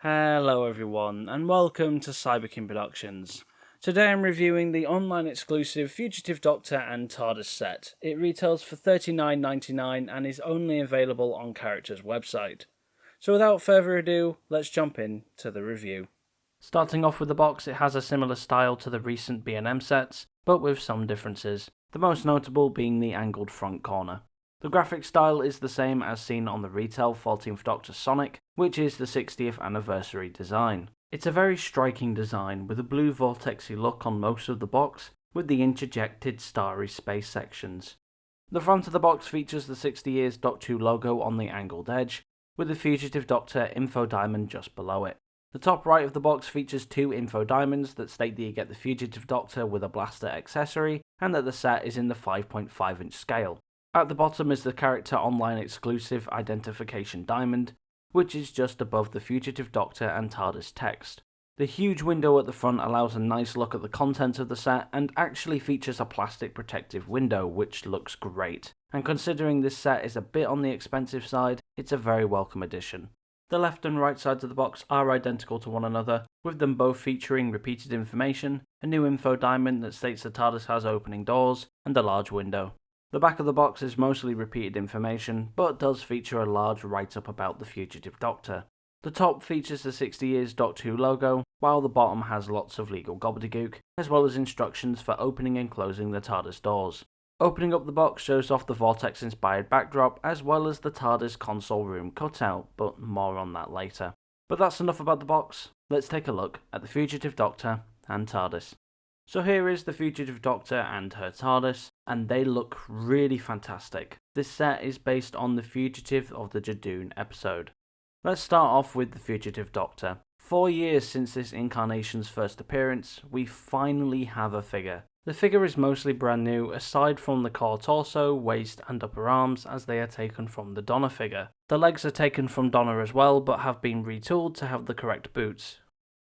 Hello everyone, and welcome to Cyberkin Productions. Today I'm reviewing the online exclusive Fugitive Doctor and Tardis set. It retails for $39.99 and is only available on Character's website. So without further ado, let's jump into the review. Starting off with the box, it has a similar style to the recent B&M sets, but with some differences, the most notable being the angled front corner. The graphic style is the same as seen on the retail 14th Doctor Sonic, which is the 60th anniversary design. It's a very striking design with a blue vortexy look on most of the box, with the interjected starry space sections. The front of the box features the 60 Years Doctor Who logo on the angled edge, with the Fugitive Doctor info diamond just below it. The top right of the box features two info diamonds that state that you get the Fugitive Doctor with a blaster accessory, and that the set is in the 5.5-inch scale. At the bottom is the character online exclusive identification diamond, which is just above the Fugitive Doctor and Tardis text. The huge window at the front allows a nice look at the contents of the set and actually features a plastic protective window, which looks great. And considering this set is a bit on the expensive side, it's a very welcome addition. The left and right sides of the box are identical to one another, with them both featuring repeated information, a new info diamond that states the TARDIS has opening doors, and a large window. The back of the box is mostly repeated information, but does feature a large write-up about the Fugitive Doctor. The top features the 60 Years Doctor Who logo, while the bottom has lots of legal gobbledygook, as well as instructions for opening and closing the TARDIS doors. Opening up the box shows off the Vortex-inspired backdrop, as well as the TARDIS console room cutout, but more on that later. But that's enough about the box. Let's take a look at the Fugitive Doctor and TARDIS. So here is the Fugitive Doctor and her TARDIS, and they look really fantastic. This set is based on the Fugitive of the Jadoon episode. Let's start off with the Fugitive Doctor. 4 years since this incarnation's first appearance, we finally have a figure. The figure is mostly brand new, aside from the core torso, waist and upper arms, as they are taken from the Donna figure. The legs are taken from Donna as well, but have been retooled to have the correct boots.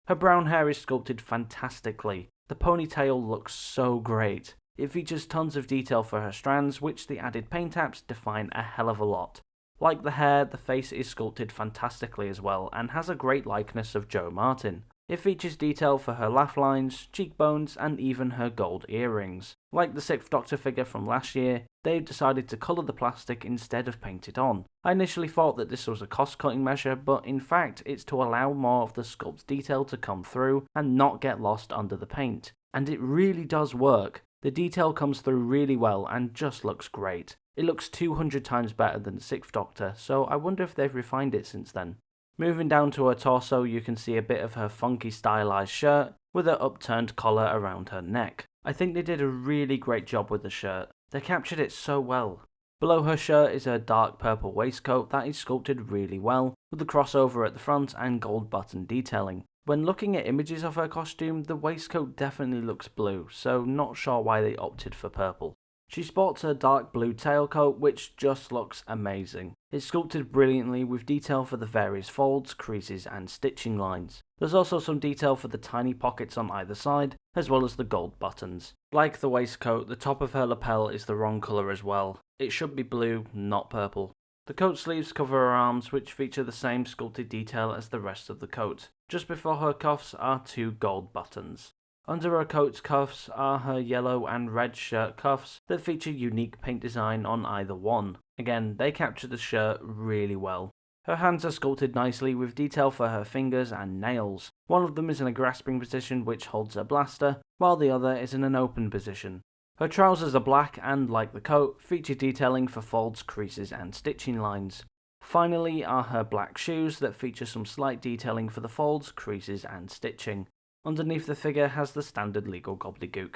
Her brown hair is sculpted fantastically. The ponytail looks so great. It features tons of detail for her strands, which the added paint apps define a hell of a lot. Like the hair, the face is sculpted fantastically as well, and has a great likeness of Jo Martin. It features detail for her laugh lines, cheekbones, and even her gold earrings. Like the 6th Doctor figure from last year, they've decided to colour the plastic instead of paint it on. I initially thought that this was a cost-cutting measure, but in fact it's to allow more of the sculpt detail to come through and not get lost under the paint. And it really does work. The detail comes through really well and just looks great. It looks 200 times better than the 6th Doctor, so I wonder if they've refined it since then. Moving down to her torso, you can see a bit of her funky stylized shirt with her upturned collar around her neck. I think they did a really great job with the shirt. They captured it so well. Below her shirt is her dark purple waistcoat that is sculpted really well, with the crossover at the front and gold button detailing. When looking at images of her costume, the waistcoat definitely looks blue, so not sure why they opted for purple. She sports a dark blue tailcoat, which just looks amazing. It's sculpted brilliantly with detail for the various folds, creases and stitching lines. There's also some detail for the tiny pockets on either side, as well as the gold buttons. Like the waistcoat, the top of her lapel is the wrong colour as well. It should be blue, not purple. The coat sleeves cover her arms, which feature the same sculpted detail as the rest of the coat. Just before her cuffs are two gold buttons. Under her coat's cuffs are her yellow and red shirt cuffs that feature unique paint design on either one. Again, they capture the shirt really well. Her hands are sculpted nicely with detail for her fingers and nails. One of them is in a grasping position which holds a blaster, while the other is in an open position. Her trousers are black and, like the coat, feature detailing for folds, creases and stitching lines. Finally are her black shoes that feature some slight detailing for the folds, creases and stitching. Underneath the figure has the standard legal gobbledygook.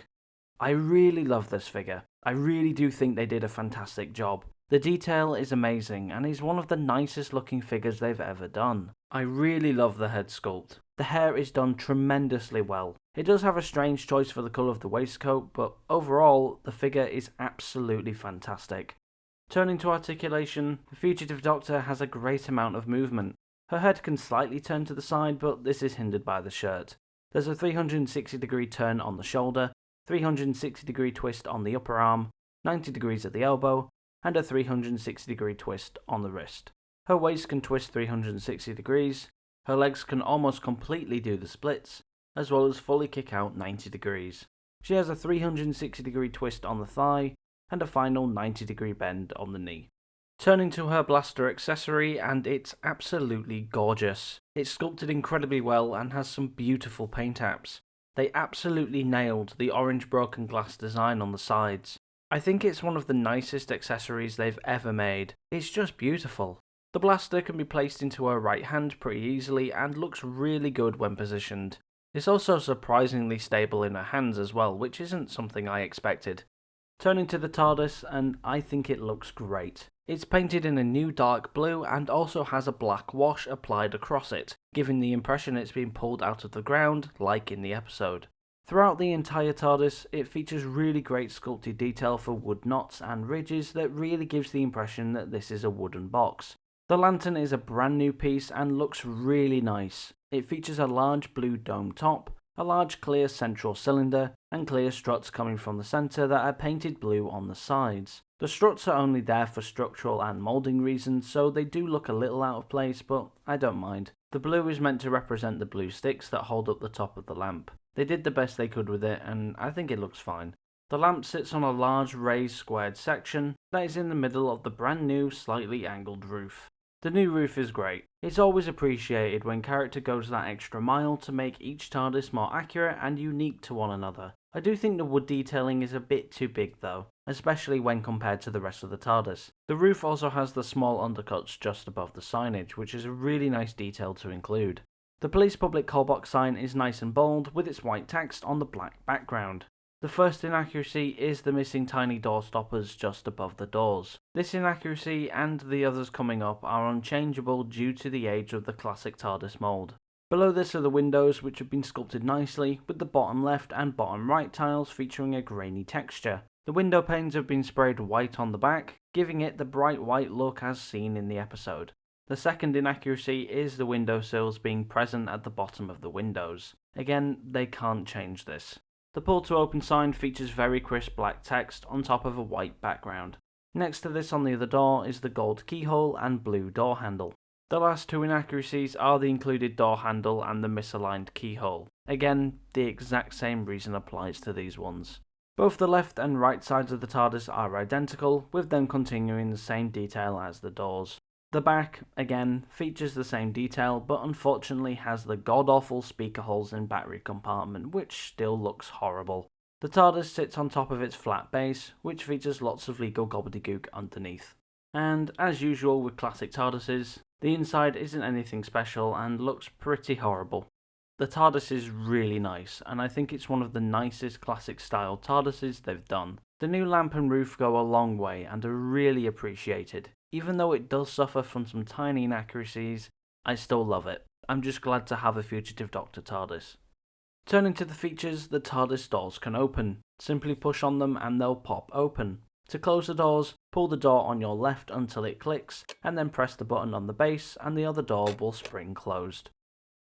I really love this figure. I really do think they did a fantastic job. The detail is amazing and is one of the nicest looking figures they've ever done. I really love the head sculpt. The hair is done tremendously well. It does have a strange choice for the colour of the waistcoat, but overall the figure is absolutely fantastic. Turning to articulation, the Fugitive Doctor has a great amount of movement. Her head can slightly turn to the side, but this is hindered by the shirt. There's a 360 degree turn on the shoulder, 360 degree twist on the upper arm, 90 degrees at the elbow, and a 360 degree twist on the wrist. Her waist can twist 360 degrees, Her legs can almost completely do the splits, as well as fully kick out 90 degrees. She has a 360-degree twist on the thigh, and a final 90-degree bend on the knee. Turning to her blaster accessory, and it's absolutely gorgeous. It's sculpted incredibly well and has some beautiful paint apps. They absolutely nailed the orange broken glass design on the sides. I think it's one of the nicest accessories they've ever made. It's just beautiful. The blaster can be placed into her right hand pretty easily and looks really good when positioned. It's also surprisingly stable in her hands as well, which isn't something I expected. Turning to the Tardis, and I think it looks great. It's painted in a new dark blue and also has a black wash applied across it, giving the impression it's been pulled out of the ground, like in the episode. Throughout the entire Tardis, it features really great sculpted detail for wood knots and ridges that really gives the impression that this is a wooden box. The lantern is a brand new piece and looks really nice. It features a large blue dome top, a large clear central cylinder, and clear struts coming from the centre that are painted blue on the sides. The struts are only there for structural and moulding reasons, so they do look a little out of place, but I don't mind. The blue is meant to represent the blue sticks that hold up the top of the lamp. They did the best they could with it, and I think it looks fine. The lamp sits on a large raised squared section that is in the middle of the brand new slightly angled roof. The new roof is great. It's always appreciated when character goes that extra mile to make each TARDIS more accurate and unique to one another. I do think the wood detailing is a bit too big though, especially when compared to the rest of the TARDIS. The roof also has the small undercuts just above the signage, which is a really nice detail to include. The police public call box sign is nice and bold with its white text on the black background. The first inaccuracy is the missing tiny door stoppers just above the doors. This inaccuracy and the others coming up are unchangeable due to the age of the classic TARDIS mould. Below this are the windows, which have been sculpted nicely, with the bottom left and bottom right tiles featuring a grainy texture. The window panes have been sprayed white on the back, giving it the bright white look as seen in the episode. The second inaccuracy is the windowsills being present at the bottom of the windows. Again, they can't change this. The pull to open sign features very crisp black text on top of a white background. Next to this on the other door is the gold keyhole and blue door handle. The last two inaccuracies are the included door handle and the misaligned keyhole. Again, the exact same reason applies to these ones. Both the left and right sides of the TARDIS are identical, with them continuing the same detail as the doors. The back, again, features the same detail, but unfortunately has the god-awful speaker holes in battery compartment, which still looks horrible. The TARDIS sits on top of its flat base, which features lots of legal gobbledygook underneath. And, as usual with classic TARDISes, the inside isn't anything special and looks pretty horrible. The TARDIS is really nice, and I think it's one of the nicest classic-style TARDISes they've done. The new lamp and roof go a long way and are really appreciated. Even though it does suffer from some tiny inaccuracies, I still love it. I'm just glad to have a Fugitive Doctor TARDIS. Turning to the features, the TARDIS doors can open. Simply push on them and they'll pop open. To close the doors, pull the door on your left until it clicks, and then press the button on the base and the other door will spring closed.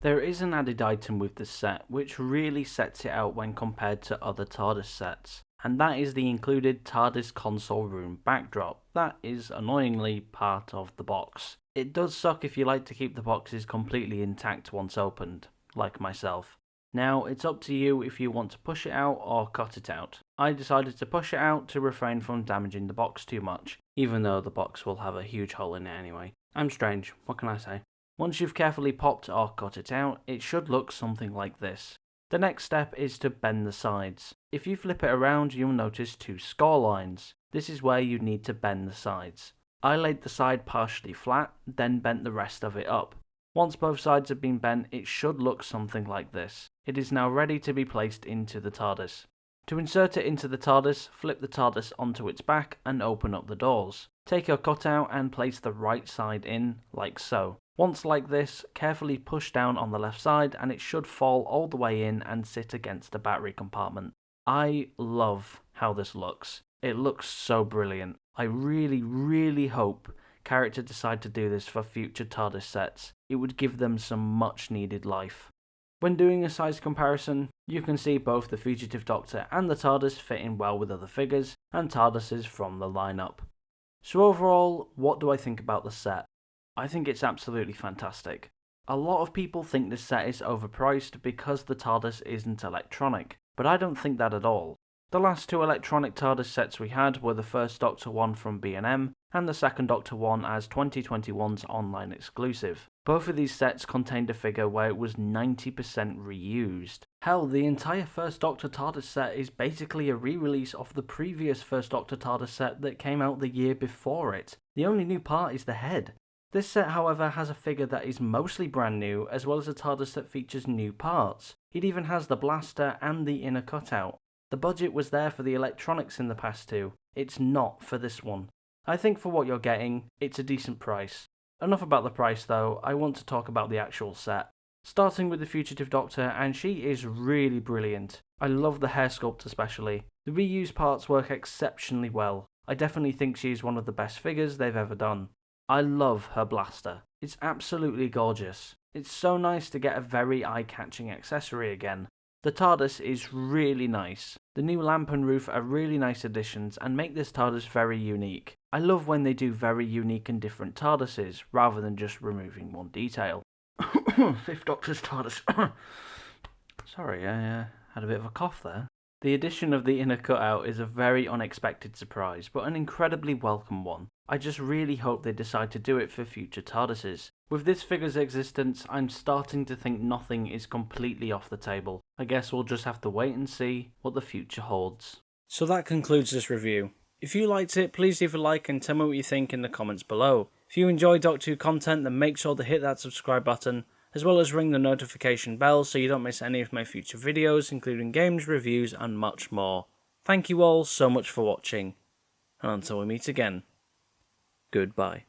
There is an added item with this set which really sets it out when compared to other TARDIS sets, and that is the included TARDIS console room backdrop. That is annoyingly part of the box. It does suck if you like to keep the boxes completely intact once opened, like myself. Now, it's up to you if you want to push it out or cut it out. I decided to push it out to refrain from damaging the box too much, even though the box will have a huge hole in it anyway. I'm strange, what can I say? Once you've carefully popped or cut it out, it should look something like this. The next step is to bend the sides. If you flip it around, you'll notice two score lines. This is where you need to bend the sides. I laid the side partially flat, then bent the rest of it up. Once both sides have been bent, it should look something like this. It is now ready to be placed into the TARDIS. To insert it into the TARDIS, flip the TARDIS onto its back and open up the doors. Take your cutout and place the right side in, like so. Once like this, carefully push down on the left side and it should fall all the way in and sit against the battery compartment. I love how this looks. It looks so brilliant. I really hope character decide to do this for future TARDIS sets. It would give them some much needed life. When doing a size comparison, you can see both the Fugitive Doctor and the TARDIS fit in well with other figures and TARDISes from the lineup. So overall, what do I think about the set? I think it's absolutely fantastic. A lot of people think this set is overpriced because the TARDIS isn't electronic, but I don't think that at all. The last two electronic TARDIS sets we had were the first Doctor one from B&M and the second Doctor one as 2021's online exclusive. Both of these sets contained a figure where it was 90% reused. Hell, the entire first Doctor TARDIS set is basically a re-release of the previous first Doctor TARDIS set that came out the year before it. The only new part is the head. This set, however, has a figure that is mostly brand new, as well as a TARDIS that features new parts. It even has the blaster and the inner cutout. The budget was there for the electronics in the past two. It's not for this one. I think for what you're getting, it's a decent price. Enough about the price though, I want to talk about the actual set. Starting with the Fugitive Doctor, and she is really brilliant. I love the hair sculpt especially. The reused parts work exceptionally well. I definitely think she is one of the best figures they've ever done. I love her blaster. It's absolutely gorgeous. It's so nice to get a very eye-catching accessory again. The TARDIS is really nice. The new lamp and roof are really nice additions and make this TARDIS very unique. I love when they do very unique and different TARDISes, rather than just removing one detail. Fifth Doctor's TARDIS. Sorry, I had a bit of a cough there. The addition of the inner cutout is a very unexpected surprise, but an incredibly welcome one. I just really hope they decide to do it for future TARDISes. With this figure's existence, I'm starting to think nothing is completely off the table. I guess we'll just have to wait and see what the future holds. So that concludes this review. If you liked it, please leave a like and tell me what you think in the comments below. If you enjoy Doctor Who content, then make sure to hit that subscribe button, as well as ring the notification bell so you don't miss any of my future videos, including games, reviews, and much more. Thank you all so much for watching, and until we meet again, goodbye.